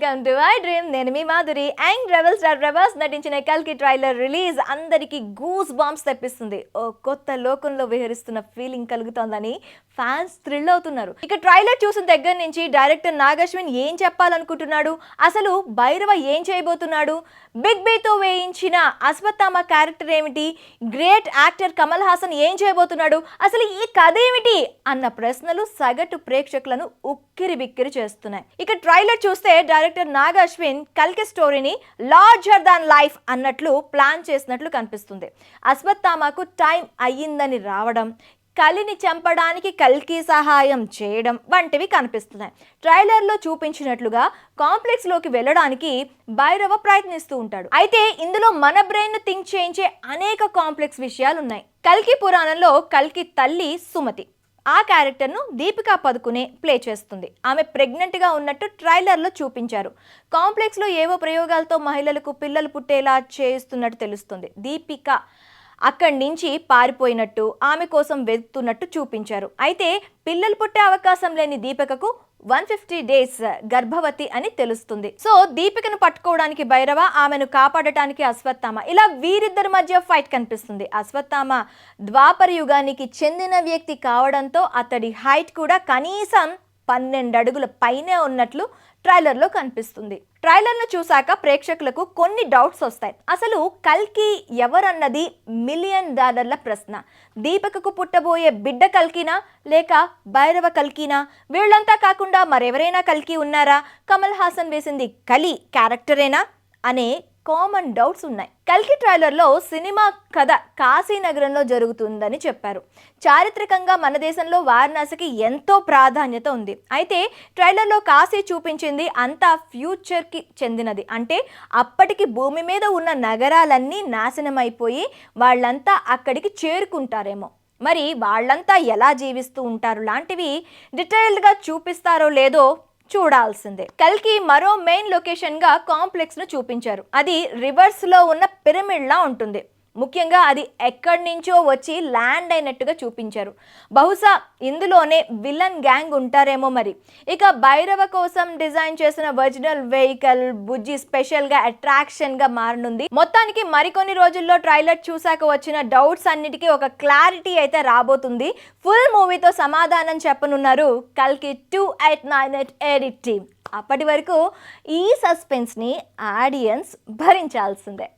Welcome to I dream. నేను మీ Madhuri. Young rebel star Prabhas నటించిన కల్కి ట్రైలర్ రిలీజ్ అందరికీ గూస్ బాంబ్స్ తెప్పిస్తుంది. ఓ కొత్త లోకంలో విహరిస్తున్న ఫీలింగ్ కలుగుతోందని ఫ్యాన్స్ థ్రిల్ అవుతున్నారు. ఇక ట్రైలర్ చూసిన దగ్గర నుంచి డైరెక్టర్ నాగశ్విన్ ఏం చెప్పాలనుకుంటున్నాడు, అసలు భైరవ ఏం చేయబోతున్నాడు, బిగ్ బీతో వేయించిన అశ్వత్థామ క్యారెక్టర్ ఏమిటి, గ్రేట్ యాక్టర్ కమల్ హాసన్ ఏం చేయబోతున్నాడు, అసలు ఈ కథ ఏమిటి అన్న ప్రశ్నలు సగటు ప్రేక్షకులను ఉక్కిరి బిక్కిరి చేస్తున్నాయి. ఇక ట్రైలర్ చూస్తే డైరెక్టర్ నాగశ్విన్ కల్కి స్టోరీని లార్జర్ దాన్ లైఫ్ అన్నట్లు ప్లాన్ చేసినట్లు కనిపిస్తుంది. అశ్వత్థామకు టైం అయ్యిందని రావడం, కలిని చంపడానికి కల్కి సహాయం చేయడం వంటివి కనిపిస్తున్నాయి. ట్రైలర్లో చూపించినట్లుగా కాంప్లెక్స్ లోకి వెళ్ళడానికి భైరవ ప్రయత్నిస్తూ ఉంటాడు. అయితే ఇందులో మన బ్రెయిన్ థింక్ చేయించే అనేక కాంప్లెక్స్ విషయాలు ఉన్నాయి. కల్కి పురాణంలో కల్కి తల్లి సుమతి, ఆ క్యారెక్టర్ను దీపికా పదుకునే ప్లే చేస్తుంది. ఆమె ప్రెగ్నెంట్గా ఉన్నట్టు ట్రైలర్లో చూపించారు. కాంప్లెక్స్లో ఏవో ప్రయోగాలతో మహిళలకు పిల్లలు పుట్టేలా చేస్తున్నట్టు తెలుస్తుంది. దీపిక అక్కడి నుంచి పారిపోయినట్టు, ఆమె కోసం వెతుకుతున్నట్టు చూపించారు. అయితే పిల్లలు పుట్టే అవకాశం లేని దీపికకు 150 డేస్ గర్భవతి అని తెలుస్తుంది. సో దీపికను పట్టుకోవడానికి భైరవ, ఆమెను కాపాడటానికి అశ్వత్థామ, ఇలా వీరిద్దరి మధ్య ఫైట్ కనిపిస్తుంది. అశ్వత్థామ ద్వాపర యుగానికి చెందిన వ్యక్తి కావడంతో అతడి హైట్ కూడా కనీసం 12 అడుగుల పైనే ఉన్నట్లు ట్రైలర్లో కనిపిస్తుంది. ట్రైలర్ను చూశాక ప్రేక్షకులకు కొన్ని డౌట్స్ వస్తాయి. అసలు కల్కి ఎవరన్నది $1 మిలియన్ ప్రశ్న. దీపికకు పుట్టబోయే బిడ్డ కల్కినా లేక భైరవ కల్కినా? వీళ్ళంతా కాకుండా మరెవరైనా కల్కి ఉన్నారా? కమల్ హాసన్ వేసింది కలి క్యారెక్టరేనా అనే కామన్ డౌట్స్ ఉన్నాయి. కల్కి ట్రైలర్లో సినిమా కథ కాశీ నగరంలో జరుగుతుందని చెప్పారు. చారిత్రకంగా మన దేశంలో వారణాసికి ఎంతో ప్రాధాన్యత ఉంది. అయితే ట్రైలర్లో కాశీ చూపించింది అంతా ఫ్యూచర్కి చెందినది. అంటే అప్పటికి భూమి మీద ఉన్న నగరాలన్నీ నాశనమైపోయి వాళ్ళంతా అక్కడికి చేరుకుంటారేమో. మరి వాళ్ళంతా ఎలా జీవిస్తూ ఉంటారు లాంటివి డీటెయిల్డ్గా చూపిస్తారో లేదో చూడాల్సిందే. కల్కి మరో మెయిన్ లొకేషన్ గా కాంప్లెక్స్ ను చూపించారు. అది రివర్స్ లో ఉన్న పిరమిడ్ లా ఉంటుంది. ముఖ్యంగా అది ఎక్కడి నుంచో వచ్చి ల్యాండ్ అయినట్టుగా చూపించారు. బహుశా ఇందులోనే విలన్ గ్యాంగ్ ఉంటారేమో మరి. ఇక భైరవ కోసం డిజైన్ చేసిన ఒరిజినల్ వెహికల్ బుజ్జి స్పెషల్ గా అట్రాక్షన్ గా మారనుంది. మొత్తానికి మరికొన్ని రోజుల్లో ట్రైలర్ చూసాక వచ్చిన డౌట్స్ అన్నిటికీ ఒక క్లారిటీ అయితే రాబోతుంది. ఫుల్ మూవీతో సమాధానం చెప్పనున్నారు కల్కి 2898 ఎడిట్ టీమ్. అప్పటి వరకు ఈ సస్పెన్స్ ని ఆడియన్స్ భరించాల్సిందే.